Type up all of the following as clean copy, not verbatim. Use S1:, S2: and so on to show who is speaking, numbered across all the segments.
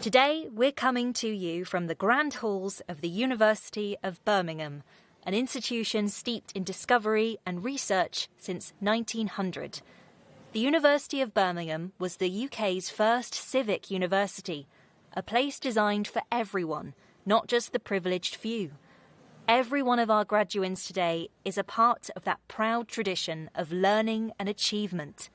S1: Today, we're coming to you from the grand halls of the University of Birmingham, an institution steeped in discovery and research since 1900. The University of Birmingham was the UK's first civic university, a place designed for everyone, not just the privileged few. Every one of our graduands today is a part of that proud tradition of learning and achievement.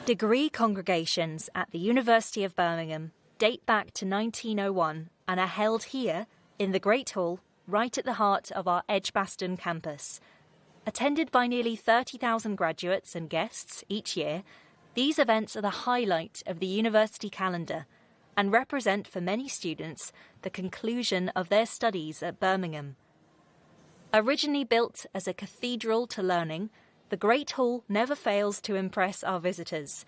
S1: Degree congregations at the University of Birmingham date back to 1901 and are held here in the Great Hall, right at the heart of our Edgbaston campus. Attended by nearly 30,000 graduates and guests each year, these events are the highlight of the university calendar and represent for many students the conclusion of their studies at Birmingham. Originally built as a cathedral to learning, the Great Hall never fails to impress our visitors.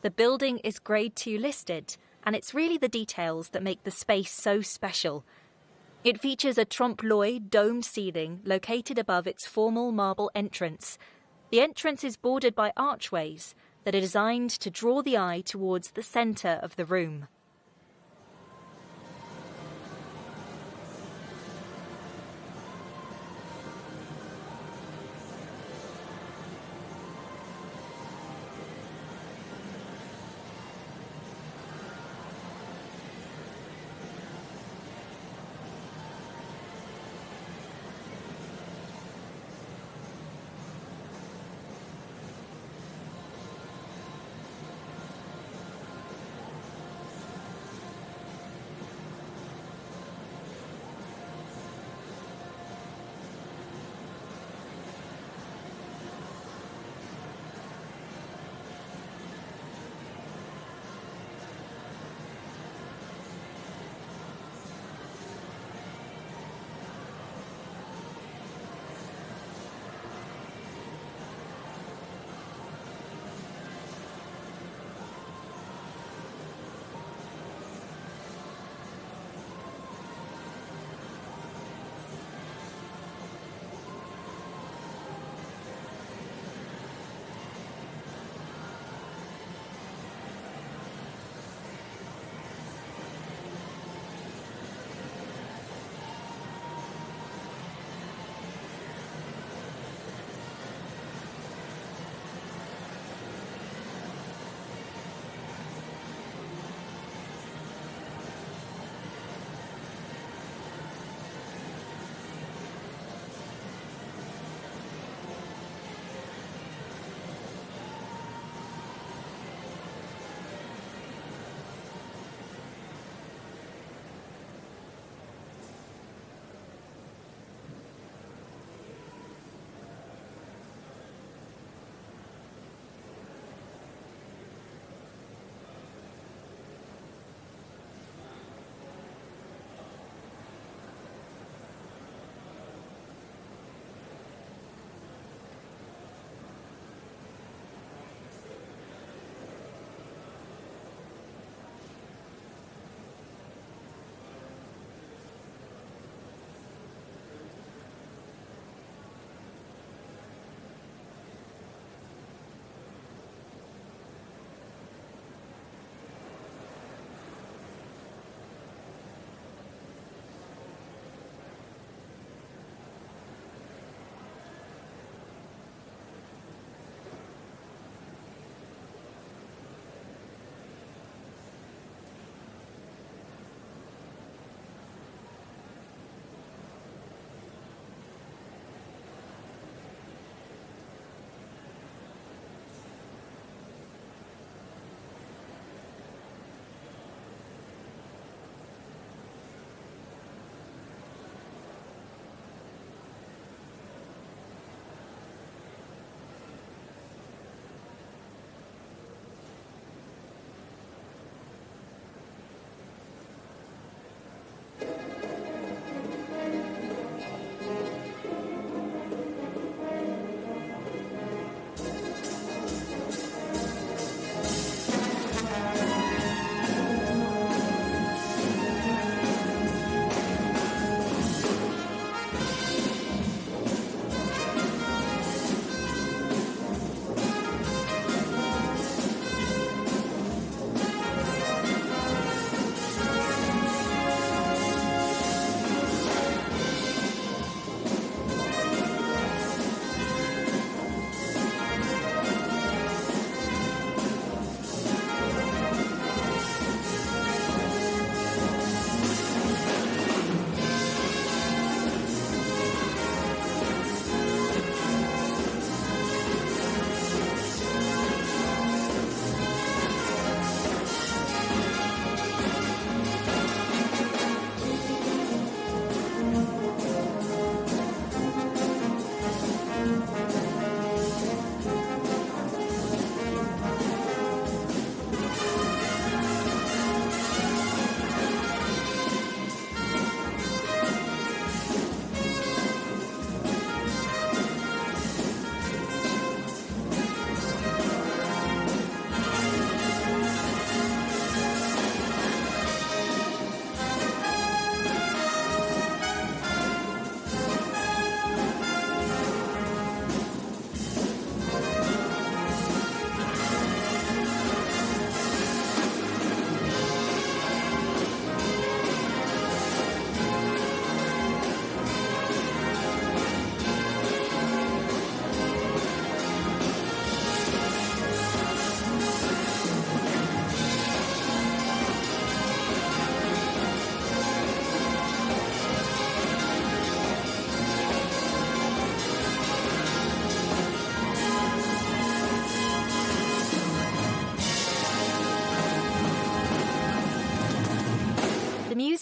S1: The building is Grade 2 listed, and it's really the details that make the space so special. It features a trompe-l'oeil domed ceiling located above its formal marble entrance. The entrance is bordered by archways that are designed to draw the eye towards the centre of the room.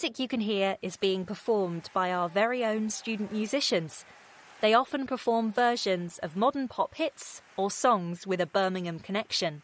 S1: music you can hear is being performed by our very own student musicians. They often perform versions of modern pop hits or songs with a Birmingham connection.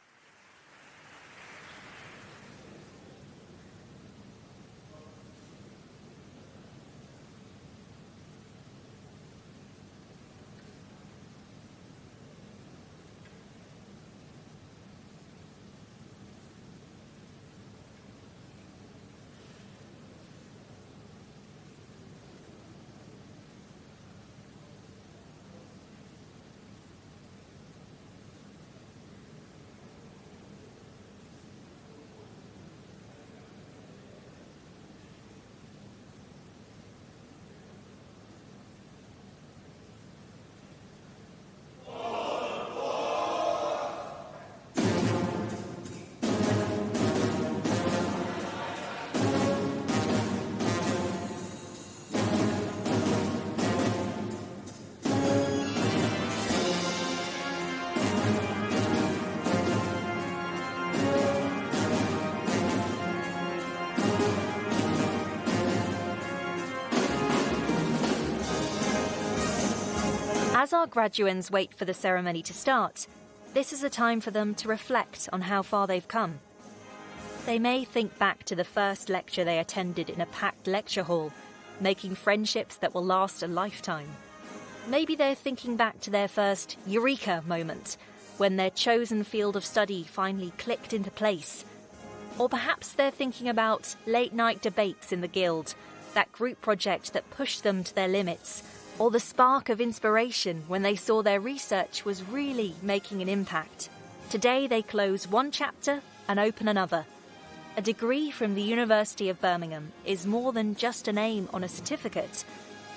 S1: As our graduands wait for the ceremony to start, this is a time for them to reflect on how far they've come. They may think back to the first lecture they attended in a packed lecture hall, making friendships that will last a lifetime. Maybe they're thinking back to their first eureka moment, when their chosen field of study finally clicked into place. Or perhaps they're thinking about late-night debates in the Guild, that group project that pushed them to their limits, or the spark of inspiration when they saw their research was really making an impact. Today they close one chapter and open another. A degree from the University of Birmingham is more than just a name on a certificate.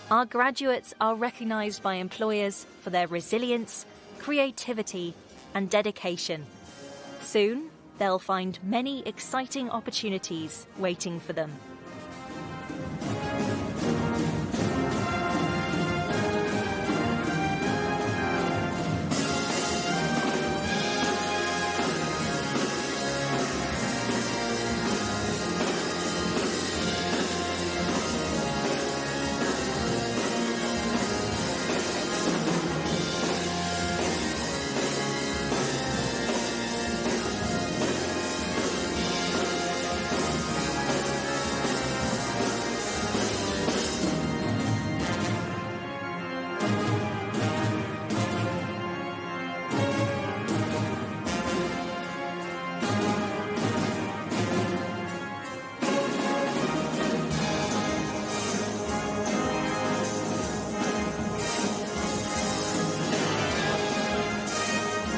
S1: Our graduates are recognised by employers for their resilience, creativity and dedication. Soon, they'll find many exciting opportunities waiting for them.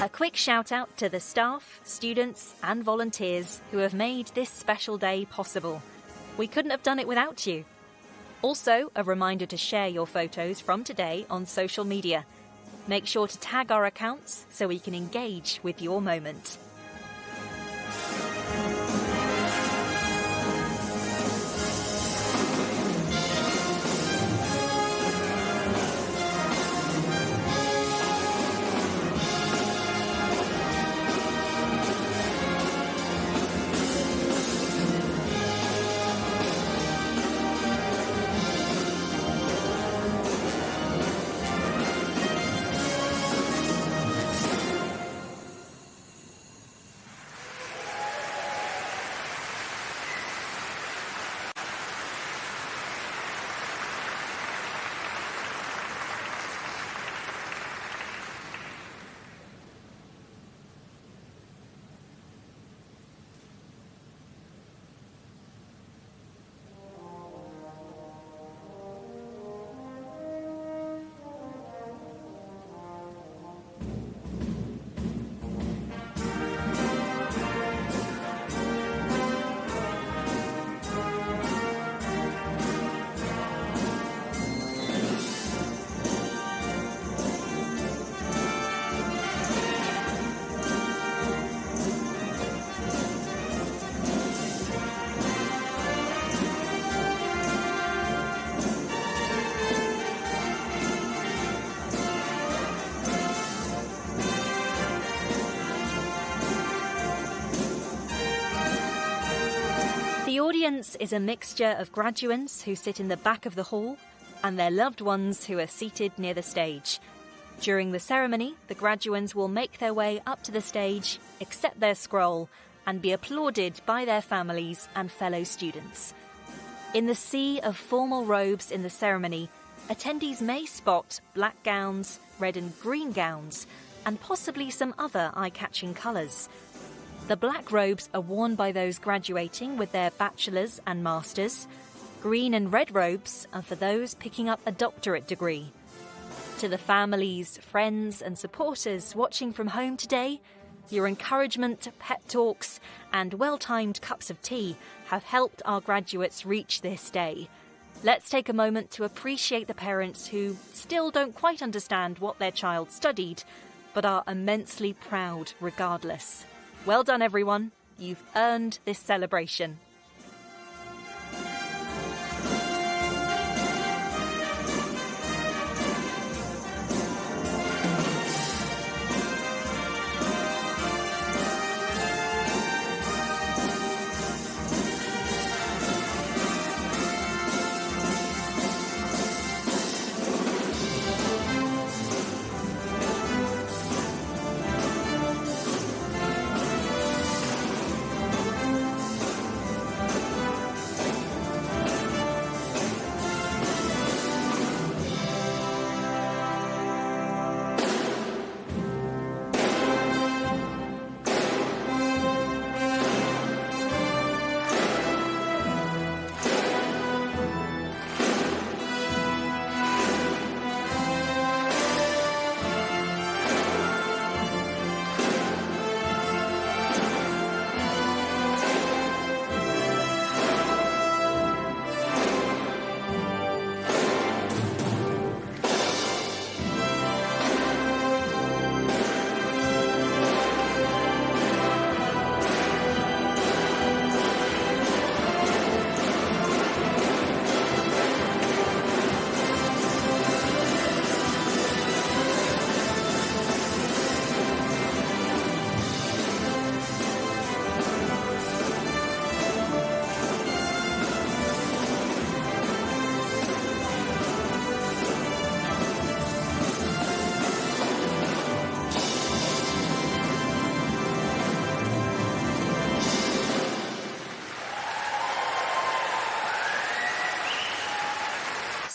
S1: A quick shout out to the staff, students and volunteers who have made this special day possible. We couldn't have done it without you. Also, a reminder to share your photos from today on social media. Make sure to tag our accounts so we can engage with your moment. audience is a mixture of graduates who sit in the back of the hall and their loved ones who are seated near the stage. During the ceremony, the graduands will make their way up to the stage, accept their scroll, and be applauded by their families and fellow students. In the sea of formal robes in the ceremony, attendees may spot black gowns, red and green gowns, and possibly some other eye-catching colours. The black robes are worn by those graduating with their bachelor's and master's. Green and red robes are for those picking up a doctorate degree. To the families, friends and supporters watching from home today, your encouragement, pep talks and well-timed cups of tea have helped our graduates reach this day. Let's take a moment to appreciate the parents who still don't quite understand what their child studied, but are immensely proud regardless. Well done, everyone. You've earned this celebration.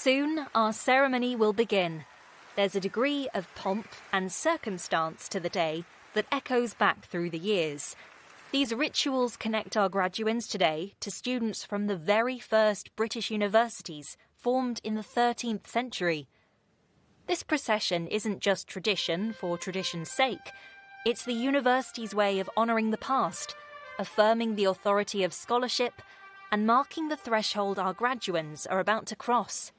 S1: Soon, our ceremony will begin. There's a degree of pomp and circumstance to the day that echoes back through the years. These rituals connect our graduands today to students from the very first British universities formed in the 13th century. This procession isn't just tradition for tradition's sake. It's the university's way of honouring the past, affirming the authority of scholarship, and marking the threshold our graduands are about to cross.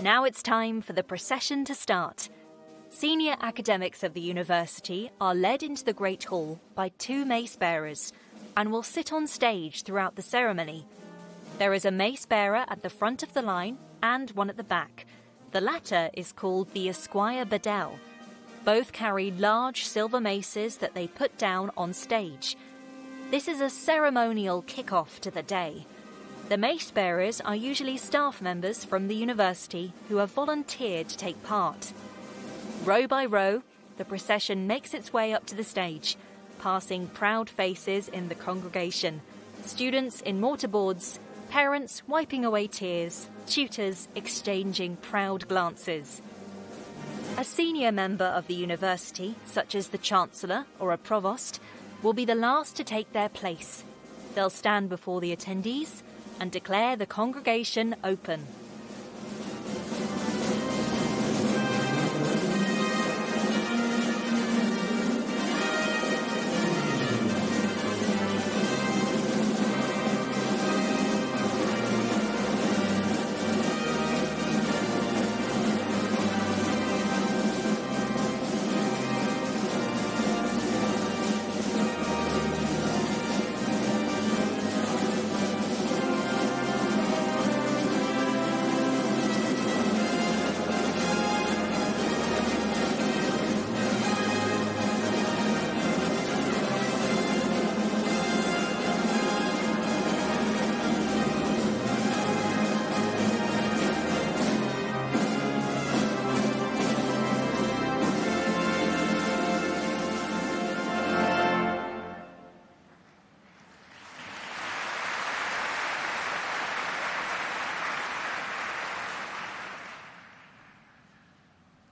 S1: Now it's time for the procession to start. Senior academics of the university are led into the Great Hall by two mace bearers and will sit on stage throughout the ceremony. There is a mace bearer at the front of the line and one at the back. The latter is called the Esquire Bedell. Both carry large silver maces that they put down on stage. This is a ceremonial kick-off to the day. The mace bearers are usually staff members from the university who have volunteered to take part. Row by row, the procession makes its way up to the stage, passing proud faces in the congregation, students in mortarboards, parents wiping away tears, tutors exchanging proud glances. A senior member of the university, such as the Chancellor or a provost, will be the last to take their place. They'll stand before the attendees and declare the congregation open.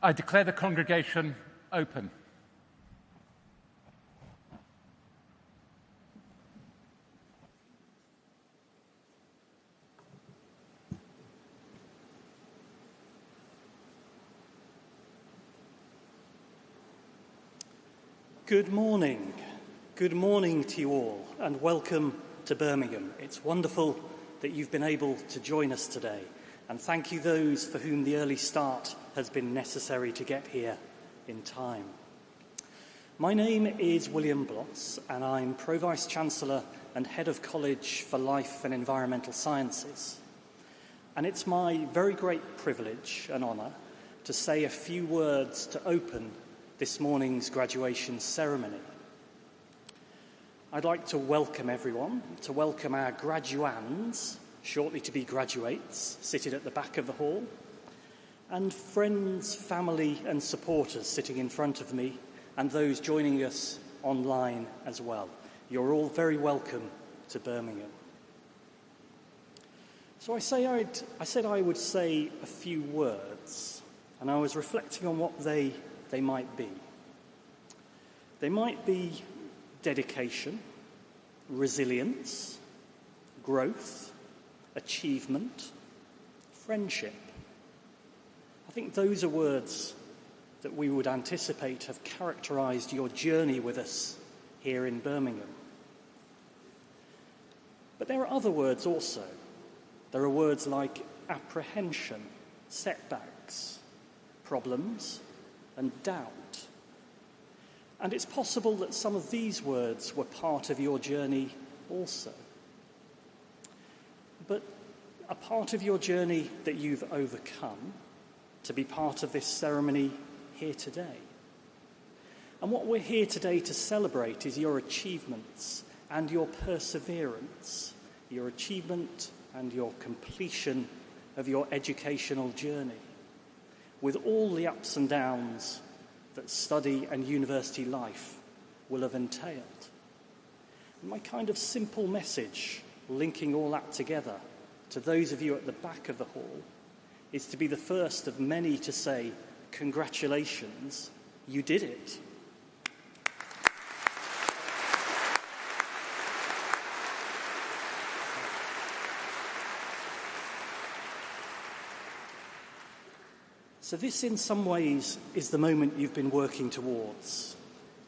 S2: I declare the congregation open.
S3: Good morning. Good morning to you all, and welcome to Birmingham. It's wonderful that you've been able to join us today, and thank you those for whom the early start has been necessary to get here in time. My name is William Bloss, and I'm Pro-Vice-Chancellor and Head of College for Life and Environmental Sciences. And it's my very great privilege and honour to say a few words to open this morning's graduation ceremony. I'd like to welcome everyone, to welcome our graduands, shortly to be graduates, seated at the back of the hall, and friends, family and supporters sitting in front of me, and those joining us online as well. You're all very welcome to Birmingham. So I said I would say a few words, and I was reflecting on what they might be. They might be dedication, resilience, growth, achievement, friendship. I think those are words that we would anticipate have characterised your journey with us here in Birmingham. But there are other words also. There are words like apprehension, setbacks, problems, and doubt. And it's possible that some of these words were part of your journey also. But a part of your journey that you've overcome to be part of this ceremony here today. And what we're here today to celebrate is your achievements and your perseverance, your achievement and your completion of your educational journey, with all the ups and downs that study and university life will have entailed. And my kind of simple message, linking all that together to those of you at the back of the hall, is to be the first of many to say, congratulations, you did it. So this, in some ways, is the moment you've been working towards.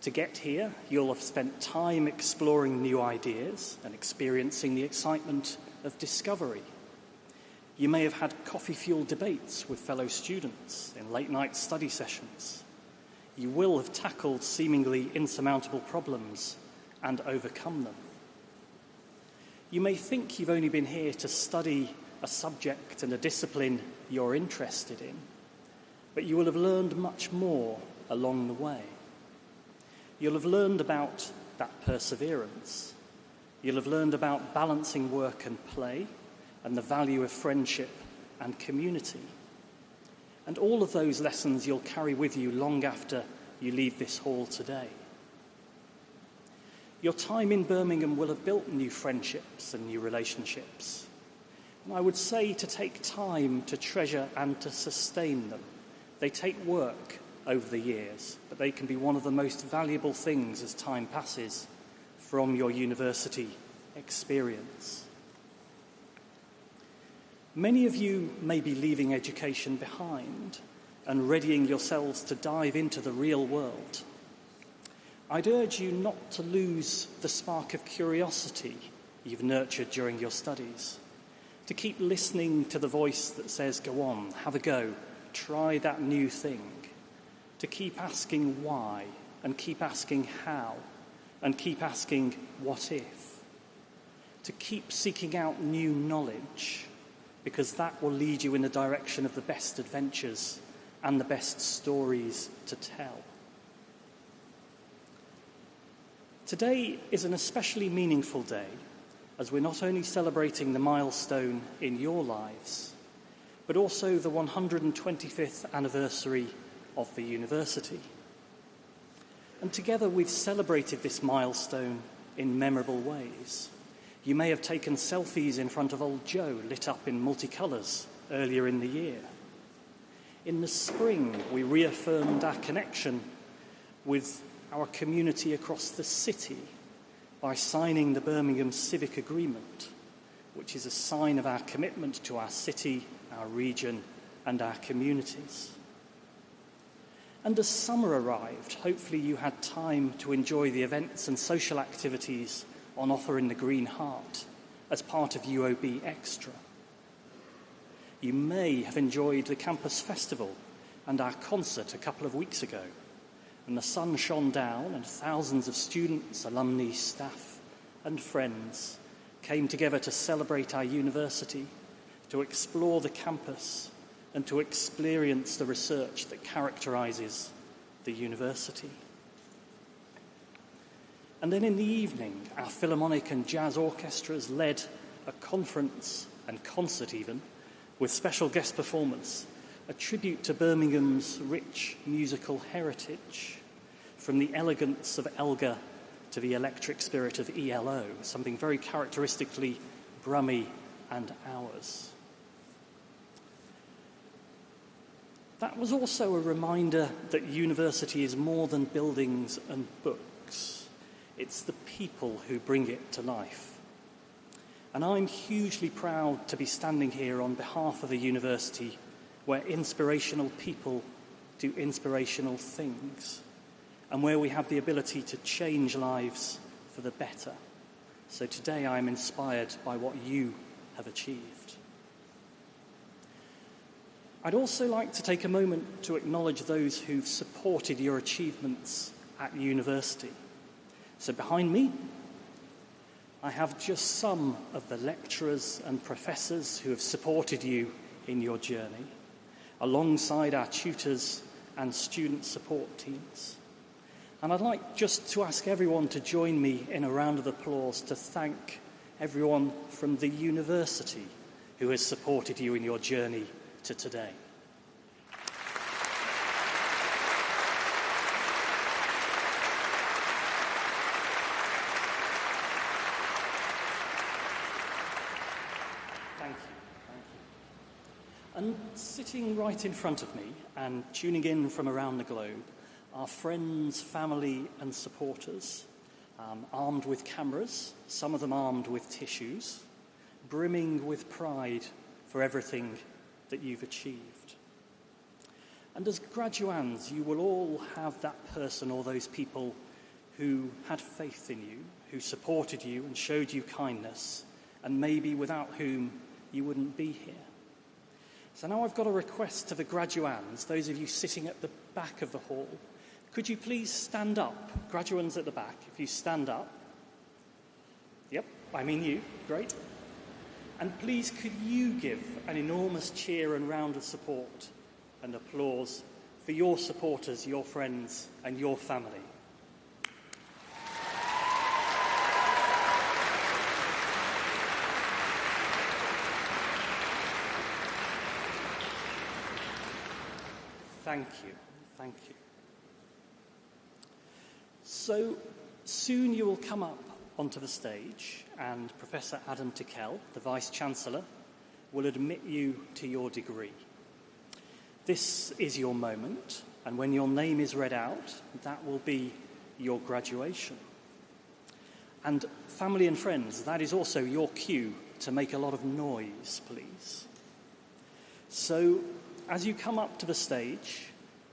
S3: To get here, you'll have spent time exploring new ideas and experiencing the excitement of discovery. You may have had coffee-fueled debates with fellow students in late-night study sessions. You will have tackled seemingly insurmountable problems and overcome them. You may think you've only been here to study a subject and a discipline you're interested in, but you will have learned much more along the way. You'll have learned about that perseverance. You'll have learned about balancing work and play and the value of friendship and community. And all of those lessons you'll carry with you long after you leave this hall today. Your time in Birmingham will have built new friendships and new relationships. And I would say to take time to treasure and to sustain them. They take work over the years, but they can be one of the most valuable things as time passes from your university experience. Many of you may be leaving education behind and readying yourselves to dive into the real world. I'd urge you not to lose the spark of curiosity you've nurtured during your studies, to keep listening to the voice that says, go on, have a go, try that new thing, to keep asking why, and keep asking how, and keep asking what if, to keep seeking out new knowledge, because that will lead you in the direction of the best adventures and the best stories to tell. Today is an especially meaningful day, as we're not only celebrating the milestone in your lives, but also the 125th anniversary of the university. And together we've celebrated this milestone in memorable ways. You may have taken selfies in front of Old Joe, lit up in multicolours, earlier in the year. In the spring, we reaffirmed our connection with our community across the city by signing the Birmingham Civic Agreement, which is a sign of our commitment to our city, our region, and our communities. And as summer arrived, hopefully you had time to enjoy the events and social activities on offer in the Green Heart as part of UOB Extra. You may have enjoyed the Campus Festival and our concert a couple of weeks ago, when the sun shone down and thousands of students, alumni, staff, and friends came together to celebrate our university, to explore the campus, and to experience the research that characterises the university. And then in the evening, our Philharmonic and jazz orchestras led a conference and concert even, with special guest performance, a tribute to Birmingham's rich musical heritage, from the elegance of Elgar to the electric spirit of ELO, something very characteristically Brummie and ours. That was also a reminder that university is more than buildings and books. It's the people who bring it to life. And I'm hugely proud to be standing here on behalf of a university where inspirational people do inspirational things, and where we have the ability to change lives for the better. So today I'm inspired by what you have achieved. I'd also like to take a moment to acknowledge those who've supported your achievements at university. So behind me, I have just some of the lecturers and professors who have supported you in your journey, alongside our tutors and student support teams. And I'd like just to ask everyone to join me in a round of applause to thank everyone from the university who has supported you in your journey to today. Thank you. And sitting right in front of me and tuning in from around the globe are friends, family and supporters, armed with cameras, some of them armed with tissues, brimming with pride for everything that you've achieved. And as graduands, you will all have that person or those people who had faith in you, who supported you and showed you kindness, and maybe without whom you wouldn't be here. So now I've got a request to the graduands, those of you sitting at the back of the hall. Could you please stand up? Graduands at the back, if you stand up. Yep, I mean you, great. And please could you give an enormous cheer and round of support and applause for your supporters, your friends and your family. Thank you, thank you. So soon you will come up onto the stage and Professor Adam Tickell, the Vice-Chancellor, will admit you to your degree. This is your moment, and when your name is read out, that will be your graduation. And family and friends, that is also your cue to make a lot of noise, please. So as you come up to the stage,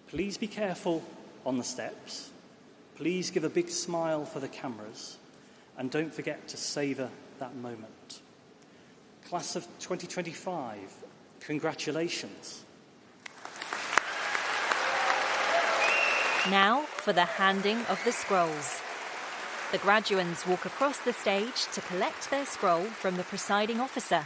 S3: please be careful on the steps. Please give a big smile for the cameras, and don't forget to savour that moment. Class of 2025, congratulations.
S1: Now for the handing of the scrolls. The graduands walk across the stage to collect their scroll from the presiding officer.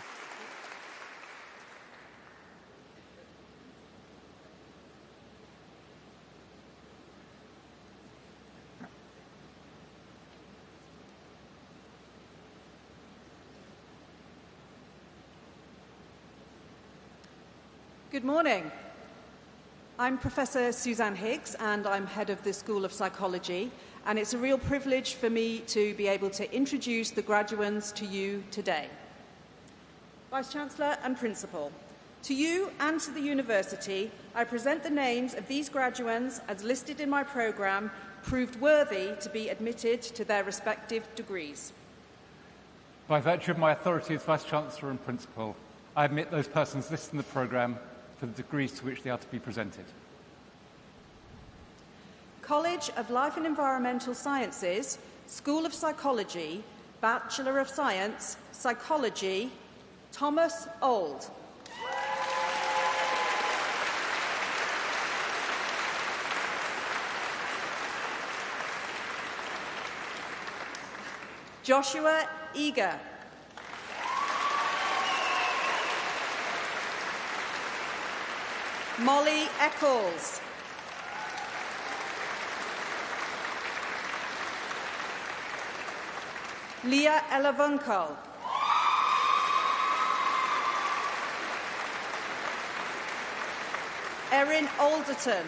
S4: Good morning. I'm Professor Suzanne Higgs and I'm head of the School of Psychology, and it's a real privilege for me to be able to introduce the graduands to you today. Vice-Chancellor and Principal, To you and to the university, I present the names of these graduates as listed in my programme, proved worthy to be admitted to their respective degrees.
S2: By virtue of my authority as Vice-Chancellor and Principal, I admit those persons listed in the programme for the degrees to which they are to be presented.
S4: College of Life and Environmental Sciences, School of Psychology, Bachelor of Science, Psychology, Thomas Old. Joshua Eager. Molly Eccles. Leah Elavunkal. Erin Alderton.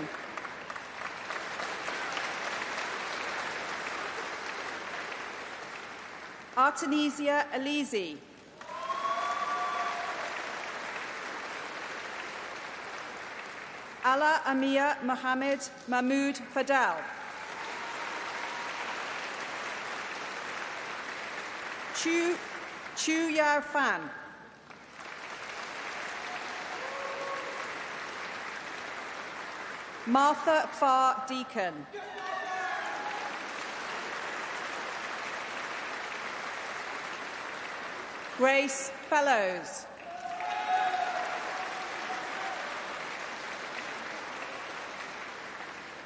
S4: Artemisia Elisi. Ala Amir Mohammed Mahmood Fadal. Chu Yao Fan. Martha Farr Deacon. Grace Fellows.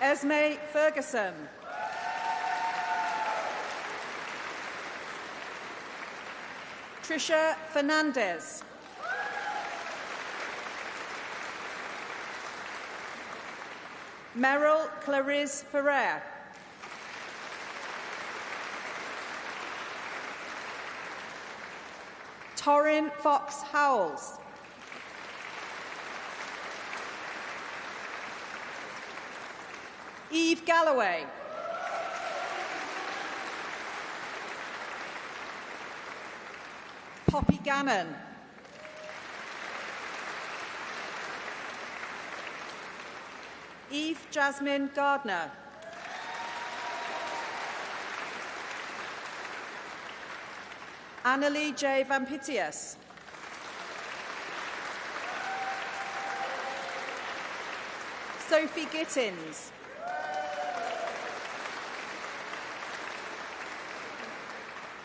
S4: Esme Ferguson. Trisha Fernandez. Meryl Clarice Ferrer. Torrin Fox Howells. Eve Galloway. Poppy Gannon. Eve Jasmine Gardner. Annalie J. Vampitius. Sophie Gittins.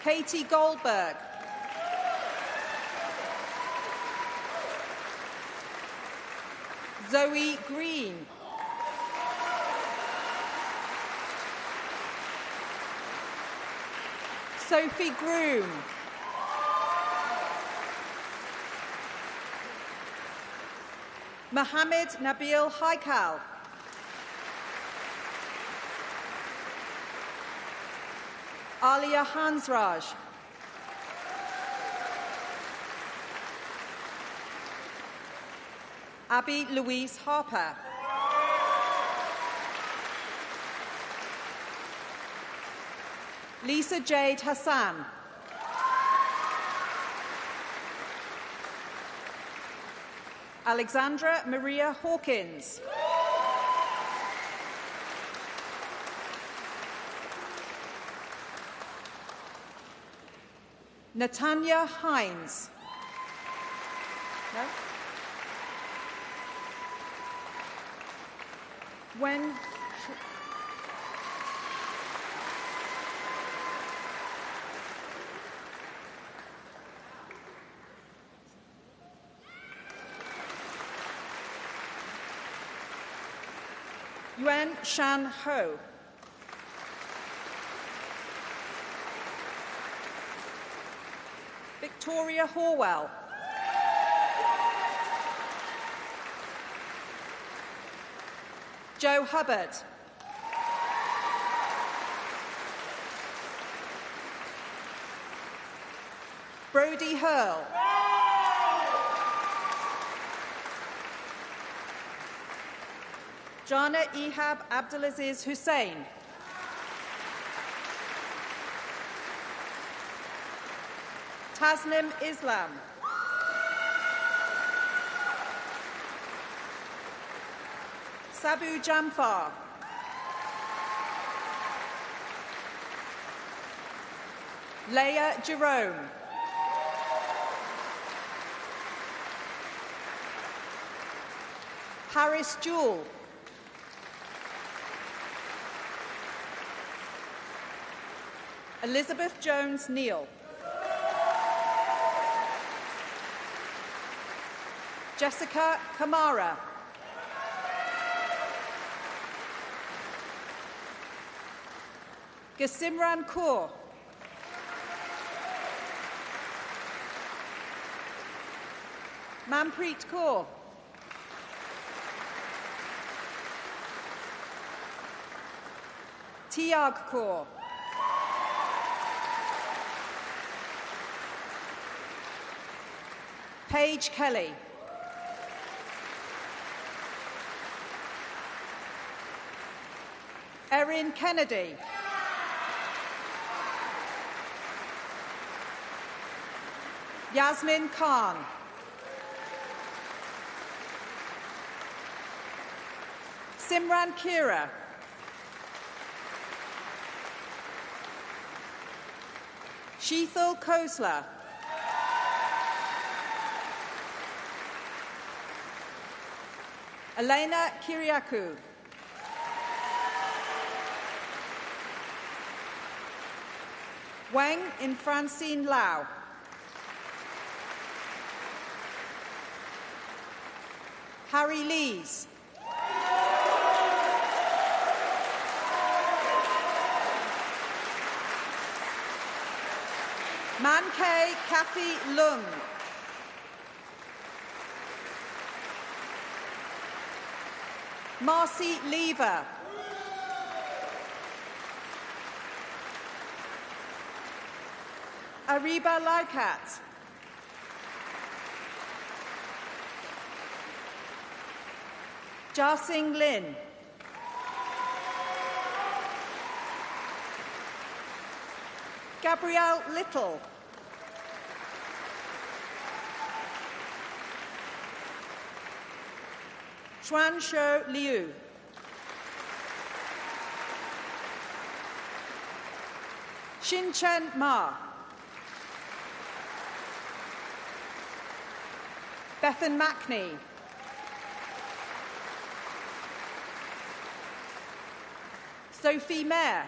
S4: Katie Goldberg. Zoe Green. Sophie Groom. Mohammed Nabil Haikal. Alia Hansraj. Abby Louise Harper. Lisa Jade Hassan. Alexandra Maria Hawkins. Natanya Hines. No? When Yuan Shan Ho. Victoria Horwell. Joe Hubbard. Brody Hurl. Jana Ehab Abdulaziz Hussain. Tasnim Islam. Sabu Jamfar. Leah Jerome. Harris Jewell. Elizabeth Jones Neal. Jessica Kamara. Gasimran Kaur. Manpreet Kaur. Tiag Kaur. Paige Kelly. Erin Kennedy. Yasmin Khan. Simran Kira. Sheethal Khosla. Elena Kiriakou. Wang in Francine Lau. Harry Lees. Man K. Kathy Lung. Marcy Lever. Ariba Laukat. Jasing Lin. Gabrielle Little. Xuan Shou Liu. Xin Chen Ma. Bethan Mackney. Sophie Mayer.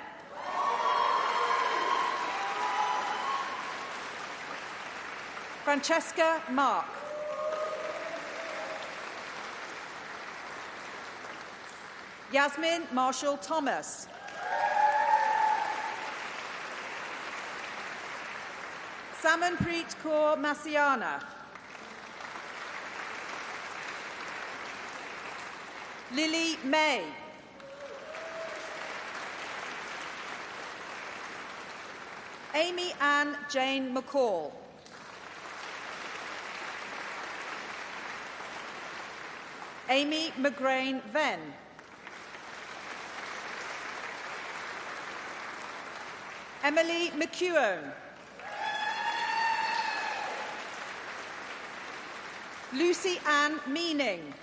S4: Francesca Mark. Yasmin Marshall Thomas. Samanpreet Kaur Masiana. Lily May. Amy Ann Jane McCall. Amy McGrain Venn. Emily McEwen. Lucy Ann Meaning.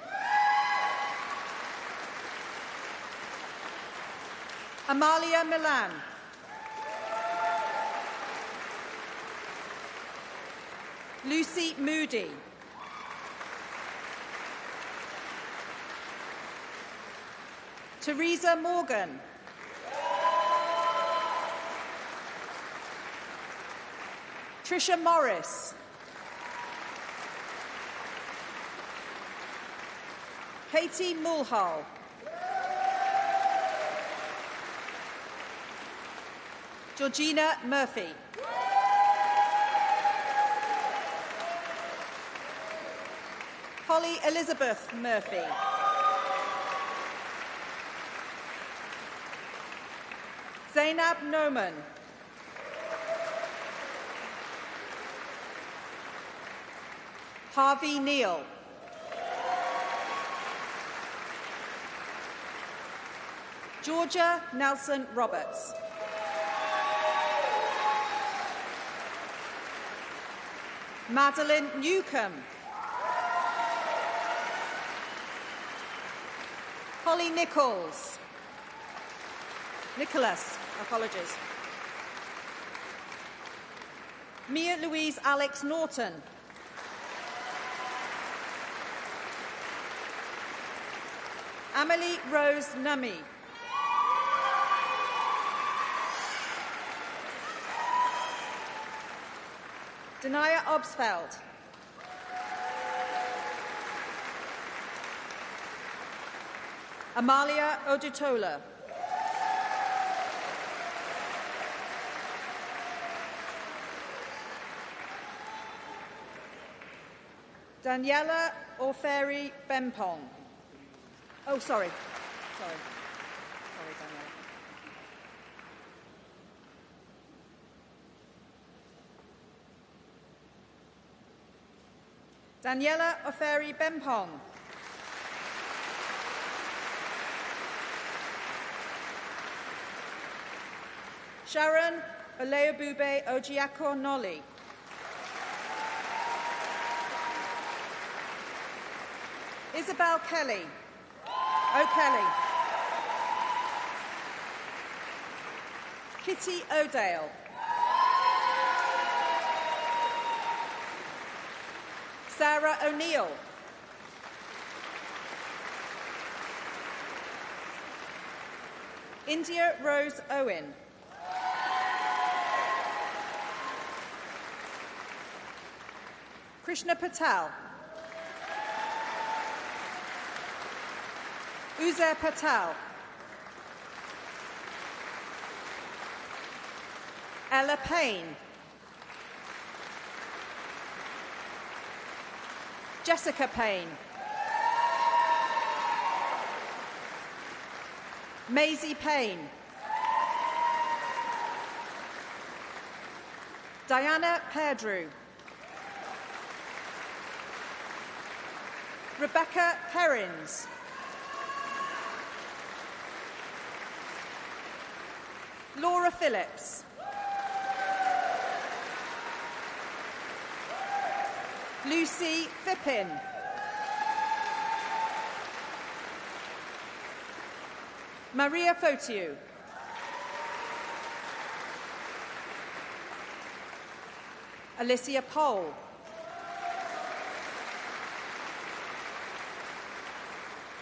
S4: Amalia Milan. Lucy Moody. Teresa Morgan. Tricia Morris. Katie Mulhall. Georgina Murphy. Holly Elizabeth Murphy. Zainab Noman. Harvey Neal. Georgia Nelson Roberts. Madeline Newcomb. Holly Nicholas. Apologies. Mia Louise Alex Norton. Amelie Rose Nami. Denia Obsfeld. Amalia Odutola. Daniela Orferi Bempong. Oh, sorry, Daniela. Daniela Orferi Bempong. Sharon Oleobube Ojiako Noli. Isabel Kelly. O'Kelly. Kitty O'Dale. Sarah O'Neill. India Rose Owen. Krishna Patel. Uzair Patel. Ella Payne. Jessica Payne. Maisie Payne. Diana Perdrew. Rebecca Perrins. Laura Phillips. Lucy Fippin. Maria Fotiu. Alicia Pohl.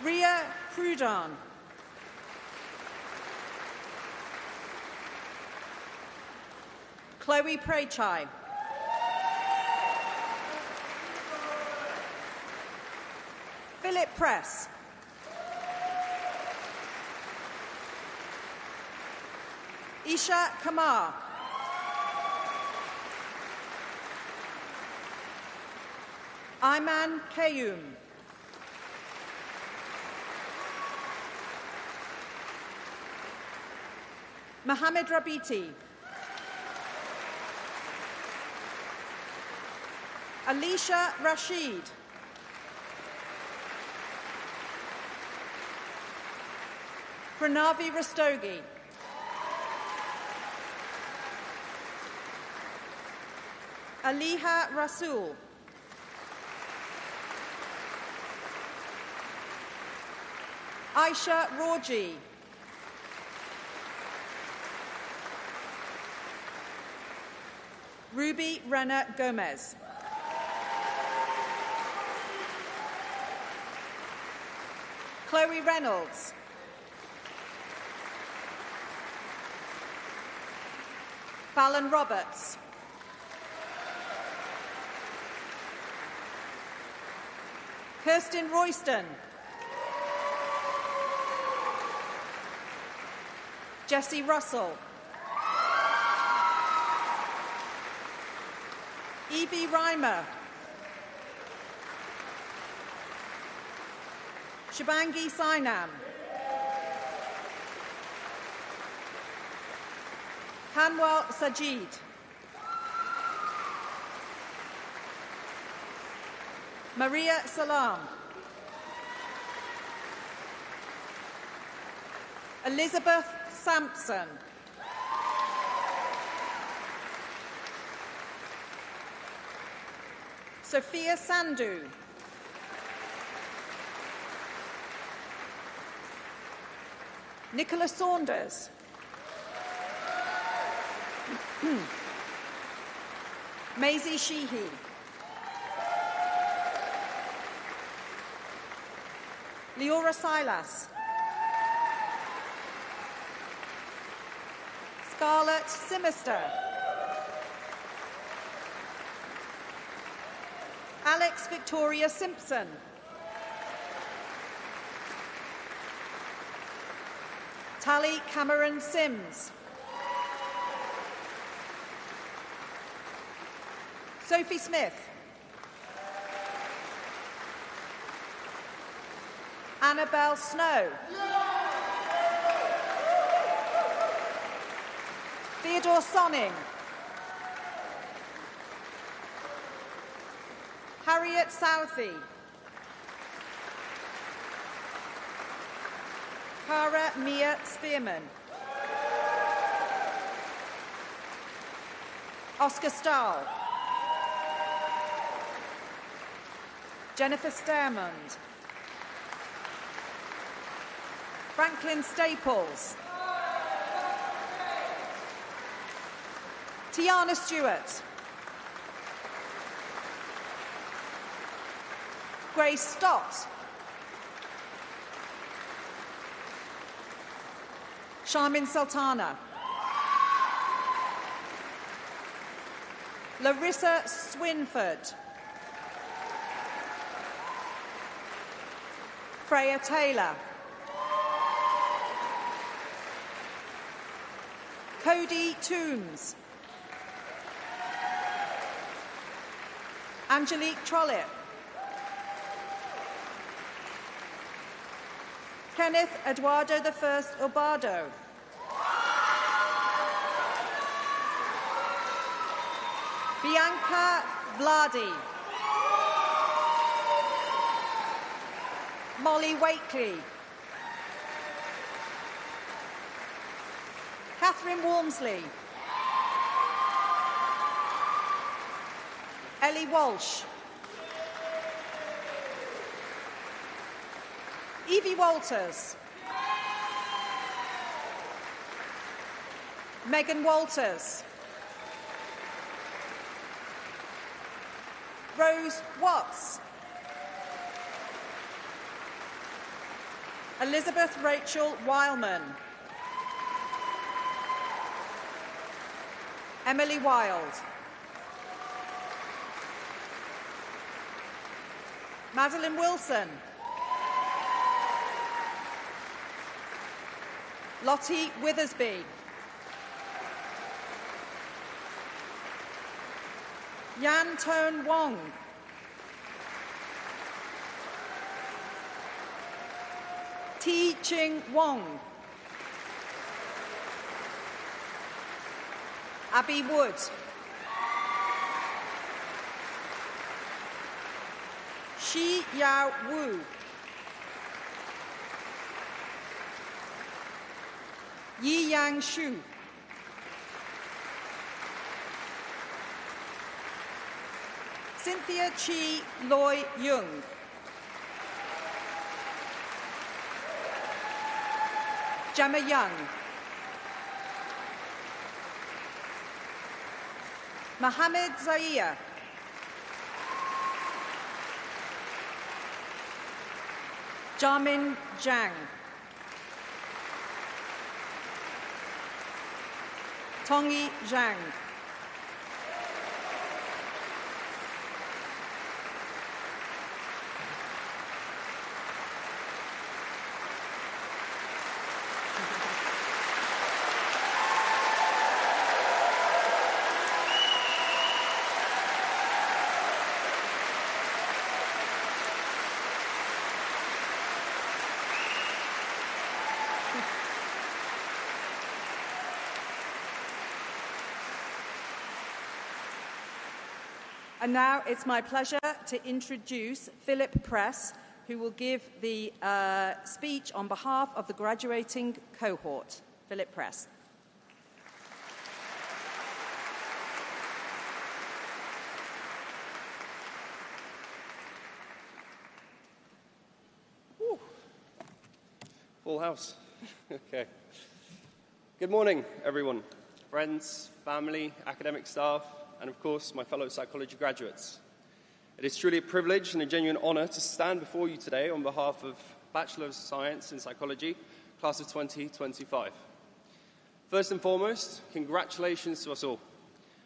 S4: Ria Prudon. Chloe Prechai. Philip Press. Isha Kamar. Ayman Kayum. Mohammed Rabiti. Alicia Rashid. Pranavi Rastogi. Aliha Rasul. Aisha Raji. Ruby Rena Gomez. Chloe Reynolds. Fallon Roberts. Kirsten Royston. Jessie Russell. Evie Reimer. Shibangi Sainam. Hanwal Sajid. Maria Salam. Elizabeth Sampson. Sophia Sandhu. Nicola Saunders. Maisie Sheehy. Leora Silas. Scarlett Simister. Alex Victoria Simpson. Tally Cameron Sims. Sophie Smith. Annabelle Snow. Theodore Sonning. Harriet Southey. Cara Mia Spearman. Oscar Stahl. Jennifer Stermund. Franklin Staples. Tiana Stewart. Grace Stott. Charmin Sultana. Larissa Swinford. Freya Taylor. Cody Toombs. Angelique Trollitt. Kenneth Eduardo I Urbado. Bianca Vladi. Molly Wakely. Catherine Walmsley. Ellie Walsh. Evie Walters. Megan Walters. Rose Watts. Elizabeth Rachel Wileman. Emily Wild. Madeline Wilson. Lottie Withersby. Yan Tone Wong. Ti Ching Wong. Abby Wood. Shi Yao Wu. Yi Yang Shu. Cynthia Chi Loy Jung. Gemma Young. Mohammed Zaia. Jamin Zhang. Tongyi Zhang. And now it's my pleasure to introduce Philip Press, who will give the speech on behalf of the graduating cohort. Philip Press.
S5: Full house. Okay. Good morning, everyone. Friends, family, academic staff, and of course, my fellow psychology graduates. It is truly a privilege and a genuine honor to stand before you today on behalf of Bachelor of Science in Psychology, class of 2025. First and foremost, congratulations to us all.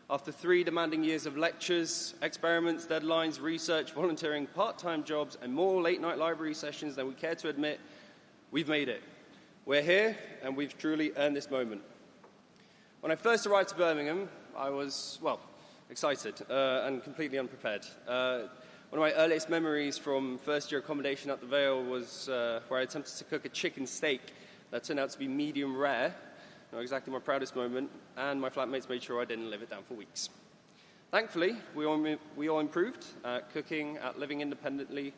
S5: After 3 demanding years of lectures, experiments, deadlines, research, volunteering, part-time jobs, and more late-night library sessions than we care to admit, we've made it. We're here, and we've truly earned this moment. When I first arrived to Birmingham, I was, well, excited and completely unprepared. One of my earliest memories from first-year accommodation at the Vale was where I attempted to cook a chicken steak that turned out to be medium rare. Not exactly my proudest moment, and my flatmates made sure I didn't live it down for weeks. Thankfully, we all improved at cooking, at living independently,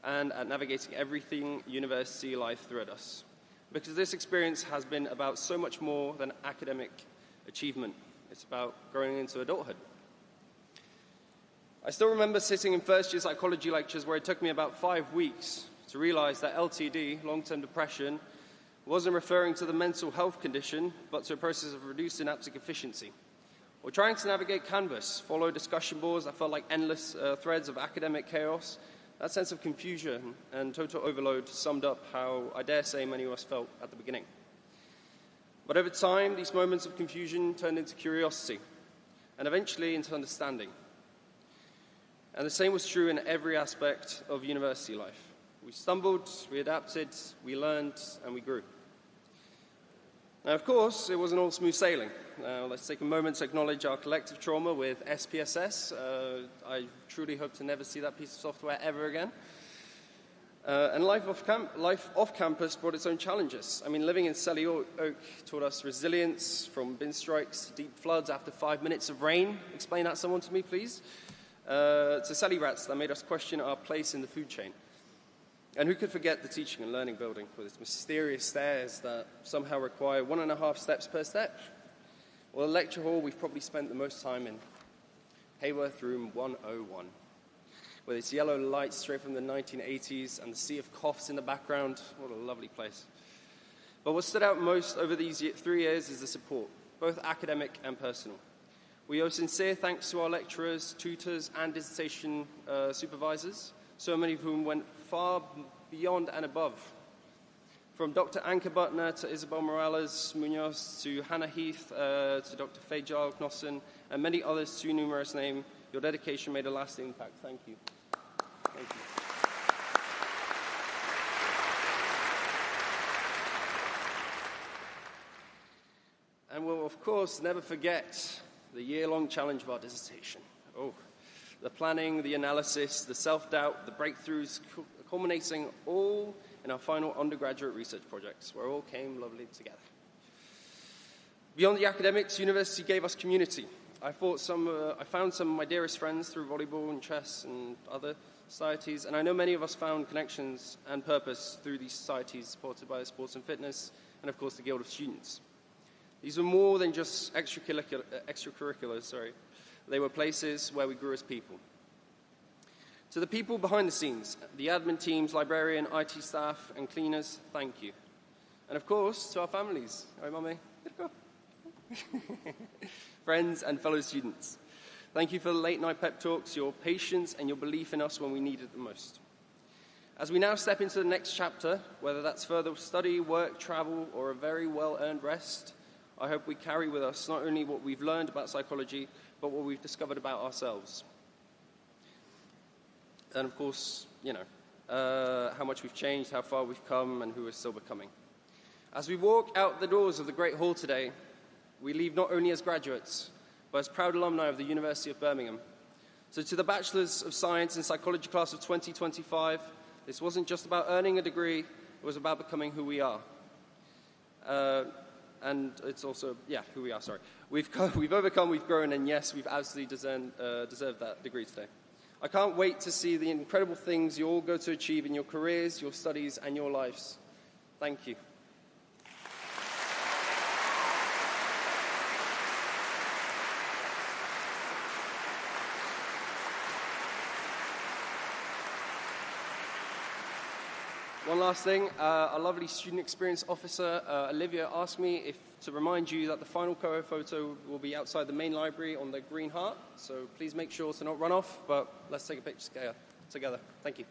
S5: and at navigating everything university life threw at us. Because this experience has been about so much more than academic achievement. It's about growing into adulthood. I still remember sitting in first-year psychology lectures where it took me about 5 weeks to realize that LTD, long-term depression, wasn't referring to the mental health condition, but to a process of reduced synaptic efficiency. Or trying to navigate Canvas, follow discussion boards that felt like endless threads of academic chaos. That sense of confusion and total overload summed up how I dare say many of us felt at the beginning. But over time, these moments of confusion turned into curiosity, and eventually into understanding. And the same was true in every aspect of university life. We stumbled, we adapted, we learned, and we grew. Now, of course, it wasn't all smooth sailing. Let's take a moment to acknowledge our collective trauma with SPSS. I truly hope to never see that piece of software ever again. And life off campus brought its own challenges. I mean, living in Selly Oak taught us resilience, from bin strikes to deep floods after 5 minutes of rain. Explain that someone to me, please. To Selly rats that made us question our place in the food chain. And who could forget the teaching and learning building with its mysterious stairs that somehow require 1.5 steps per step? Well, the lecture hall we've probably spent the most time in, Hayworth Room 101, with its yellow lights straight from the 1980s and the sea of coughs in the background. What a lovely place. But what stood out most over these 3 years is the support, both academic and personal. We owe sincere thanks to our lecturers, tutors, and dissertation supervisors, so many of whom went far beyond and above. From Dr. Anke Butner to Isabel Morales Munoz to Hannah Heath to Dr. Faye Giles Knosson and many others too numerous to name, your dedication made a lasting impact. Thank you. Thank you. And we'll, of course, never forget the year-long challenge of our dissertation. Oh, the planning, the analysis, the self-doubt, the breakthroughs, culminating all in our final undergraduate research projects, where it all came lovely together. Beyond the academics, university gave us community. I found some of my dearest friends through volleyball and chess and other societies, and I know many of us found connections and purpose through these societies supported by Sports and Fitness and, of course, the Guild of Students. These were more than just extracurriculars. They were places where we grew as people. To the people behind the scenes, the admin teams, librarian, IT staff, and cleaners, thank you. And of course, to our families. All right, Mummy? Friends and fellow students, thank you for the late-night pep talks, your patience, and your belief in us when we needed it the most. As we now step into the next chapter, whether that's further study, work, travel, or a very well-earned rest, I hope we carry with us not only what we've learned about psychology, but what we've discovered about ourselves. And of course, how much we've changed, how far we've come, and who we're still becoming. As we walk out the doors of the Great Hall today, we leave not only as graduates, but as proud alumni of the University of Birmingham. So to the Bachelors of Science in Psychology class of 2025, this wasn't just about earning a degree, it was about becoming who we are. And it's also, who we are, sorry. We've overcome, we've grown, and yes, we've absolutely deserved that degree today. I can't wait to see the incredible things you all go to achieve in your careers, your studies, and your lives. Thank you. One last thing, our lovely student experience officer, Olivia, asked me to remind you that the final cohort photo will be outside the main library on the Green Heart, so please make sure to not run off, but let's take a picture together. Thank you.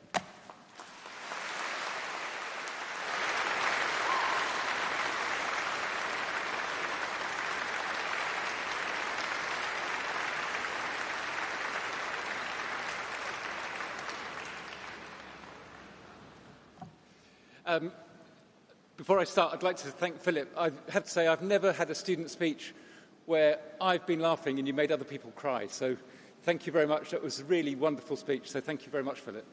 S2: Before I start, I'd like to thank Philip. I have to say I've never had a student speech where I've been laughing and you made other people cry. So thank you very much. That was a really wonderful speech. So thank you very much, Philip.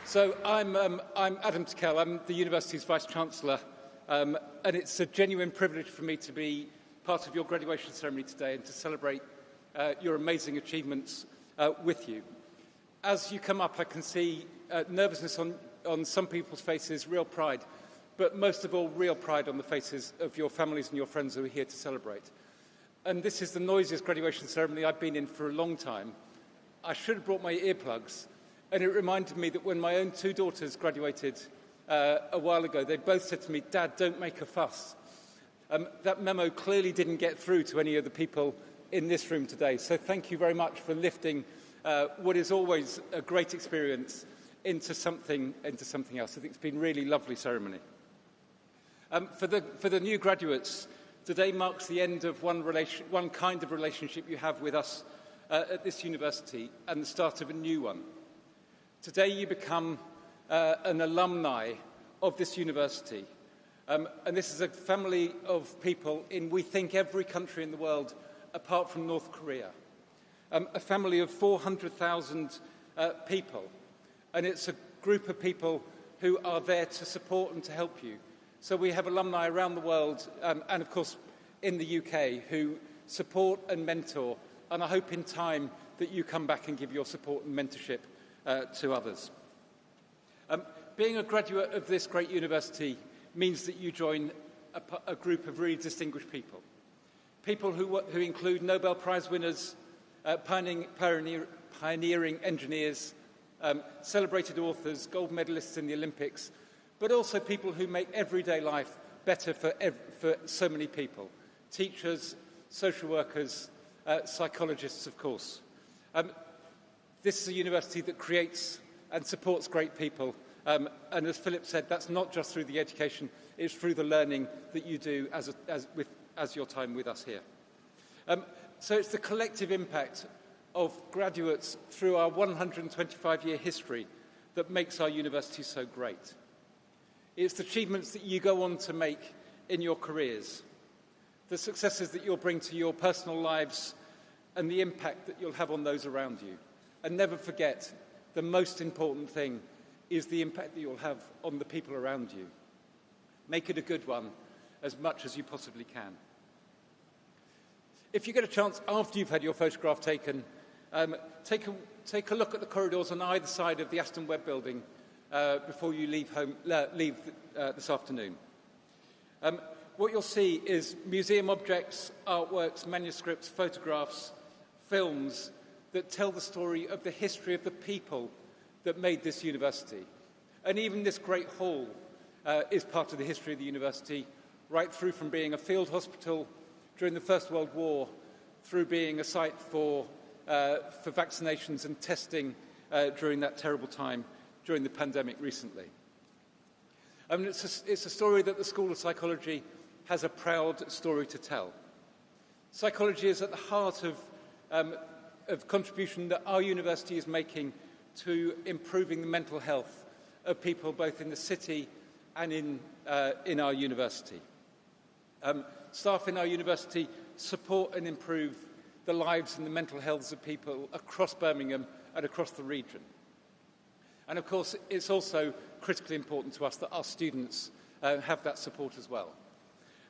S2: So I'm Adam Tickell. I'm the university's Vice-Chancellor. And it's a genuine privilege for me to be part of your graduation ceremony today and to celebrate your amazing achievements with you. As you come up, I can see nervousness on some people's faces, real pride, but most of all, real pride on the faces of your families and your friends who are here to celebrate. And this is the noisiest graduation ceremony I've been in for a long time. I should have brought my earplugs, and it reminded me that when my own two daughters graduated a while ago, they both said to me, "Dad, don't make a fuss." That memo clearly didn't get through to any of the people in this room today. So thank you very much for lifting what is always a great experience into something else. I think it's been a really lovely ceremony. For the new graduates, today marks the end of one kind of relationship you have with us at this university and the start of a new one. Today you become an alumni of this university. And this is a family of people in, we think, every country in the world apart from North Korea. A family of 400,000 people. And it's a group of people who are there to support and to help you. So we have alumni around the world and, of course, in the UK who support and mentor. And I hope in time that you come back and give your support and mentorship to others. Being a graduate of this great university means that you join a group of really distinguished people. People who include Nobel Prize winners, pioneering engineers, celebrated authors, gold medalists in the Olympics, but also people who make everyday life better for so many people. Teachers, social workers, psychologists, of course. This is a university that creates and supports great people. And as Philip said, that's not just through the education, it's through the learning that you do as your time with us here. So it's the collective impact of graduates through our 125-year history that makes our university so great. It's the achievements that you go on to make in your careers, the successes that you'll bring to your personal lives, and the impact that you'll have on those around you. And never forget, the most important thing is the impact that you'll have on the people around you. Make it a good one, as much as you possibly can. If you get a chance after you've had your photograph taken, take a look at the corridors on either side of the Aston Webb building before you leave this afternoon. What you'll see is museum objects, artworks, manuscripts, photographs, films that tell the story of the history of the people that made this university. And even this great hall is part of the history of the university, right through from being a field hospital during the First World War, through being a site for vaccinations and testing during that terrible time during the pandemic recently. It's a story that the School of Psychology has a proud story to tell. Psychology is at the heart of contribution that our university is making to improving the mental health of people both in the city and in our university. Staff in our university support and improve the lives and the mental health of people across Birmingham and across the region. And of course, it's also critically important to us that our students have that support as well.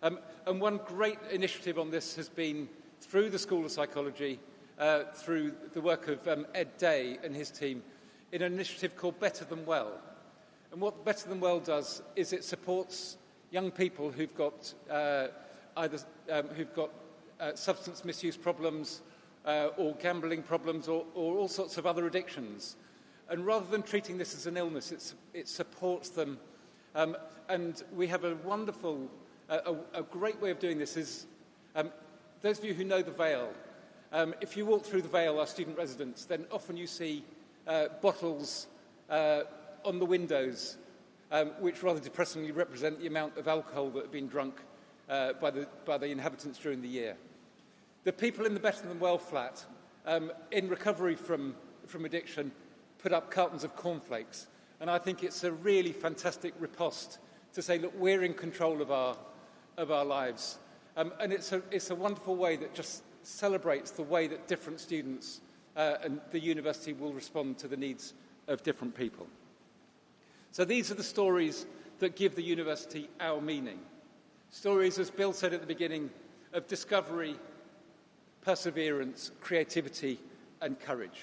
S2: And one great initiative on this has been through the School of Psychology, through the work of Ed Day and his team, in an initiative called Better Than Well. And what Better Than Well does is it supports young people who've got substance misuse problems, or gambling problems, or all sorts of other addictions. And rather than treating this as an illness, it supports them. And we have a wonderful, a great way of doing this is, those of you who know the Vale, if you walk through the Vale, our student residence, then often you see bottles on the windows, which rather depressingly represent the amount of alcohol that have been drunk by the inhabitants during the year. The people in the Better Than Well flat, in recovery from addiction, put up cartons of cornflakes. And I think it's a really fantastic riposte to say, look, we're in control of our lives. And it's a wonderful way that just celebrates the way that different students and the university will respond to the needs of different people. So these are the stories that give the university our meaning. Stories, as Bill said at the beginning, of discovery, perseverance, creativity, and courage.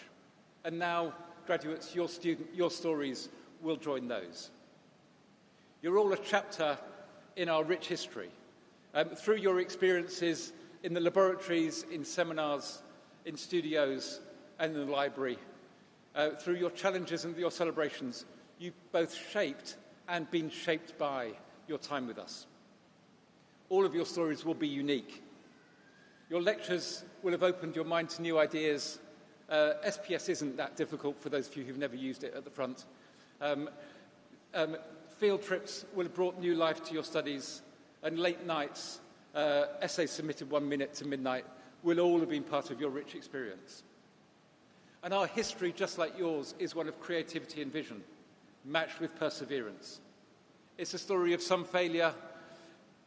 S2: And now, graduates, your stories will join those. You're all a chapter in our rich history. Through your experiences in the laboratories, in seminars, in studios, and in the library, through your challenges and your celebrations, you've both shaped and been shaped by your time with us. All of your stories will be unique. Your lectures will have opened your mind to new ideas. SPS isn't that difficult for those of you who've never used it at the front. Field trips will have brought new life to your studies, and late nights, essays submitted 1 minute to midnight, will all have been part of your rich experience. And our history, just like yours, is one of creativity and vision, matched with perseverance. It's a story of some failure,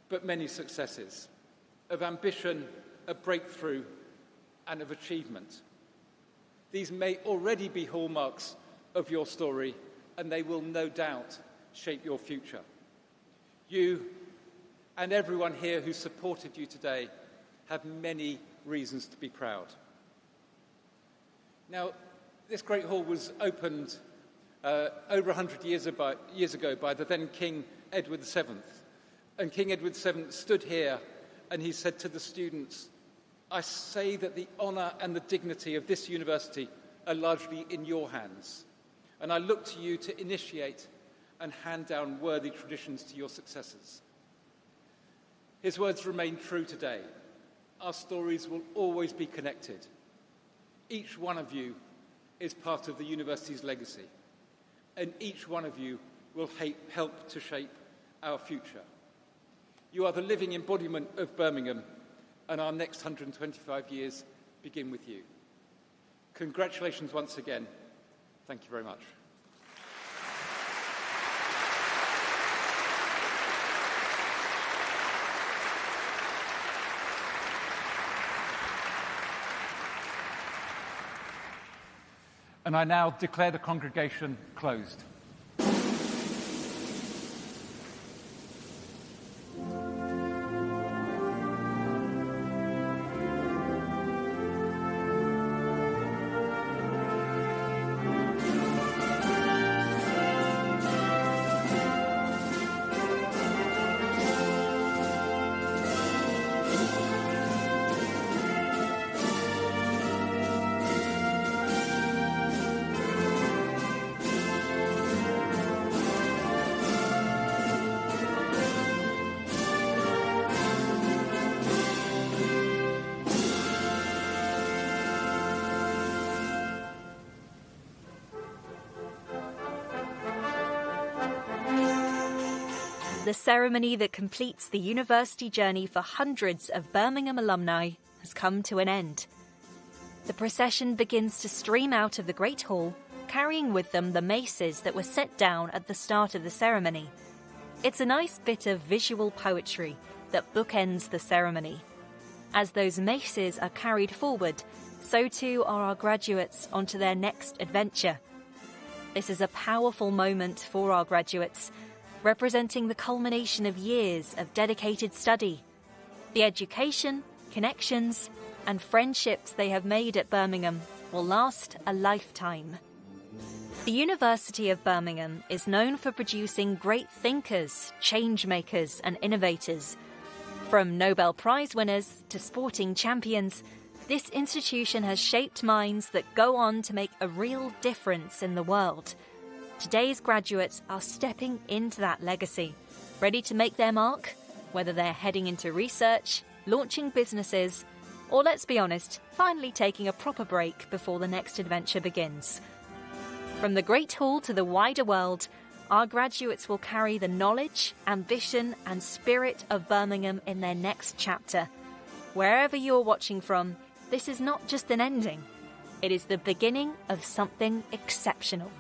S2: but many successes, of ambition, of breakthrough, and of achievement. These may already be hallmarks of your story, and they will no doubt shape your future. You and everyone here who supported you today have many reasons to be proud. Now, this great hall was opened over 100 years ago by the then King Edward VII. And King Edward VII stood here and he said to the students, "I say that the honour and the dignity of this university are largely in your hands, and I look to you to initiate and hand down worthy traditions to your successors." His words remain true today. Our stories will always be connected. Each one of you is part of the university's legacy, and each one of you will help to shape our future. You are the living embodiment of Birmingham, and our next 125 years begin with you. Congratulations once again. Thank you very much. And I now declare the congregation closed.
S1: The ceremony that completes the university journey for hundreds of Birmingham alumni has come to an end. The procession begins to stream out of the Great Hall, carrying with them the maces that were set down at the start of the ceremony. It's a nice bit of visual poetry that bookends the ceremony. As those maces are carried forward, so too are our graduates onto their next adventure. This is a powerful moment for our graduates, representing the culmination of years of dedicated study. The education, connections, and friendships they have made at Birmingham will last a lifetime. The University of Birmingham is known for producing great thinkers, change-makers, and innovators. From Nobel Prize winners to sporting champions, This institution has shaped minds that go on to make a real difference in the world. Today's graduates are stepping into that legacy, ready to make their mark, whether they're heading into research, launching businesses, or let's be honest, finally taking a proper break before the next adventure begins. From the Great Hall to the wider world, our graduates will carry the knowledge, ambition, and spirit of Birmingham in their next chapter. Wherever you're watching from, this is not just an ending, it is the beginning of something exceptional.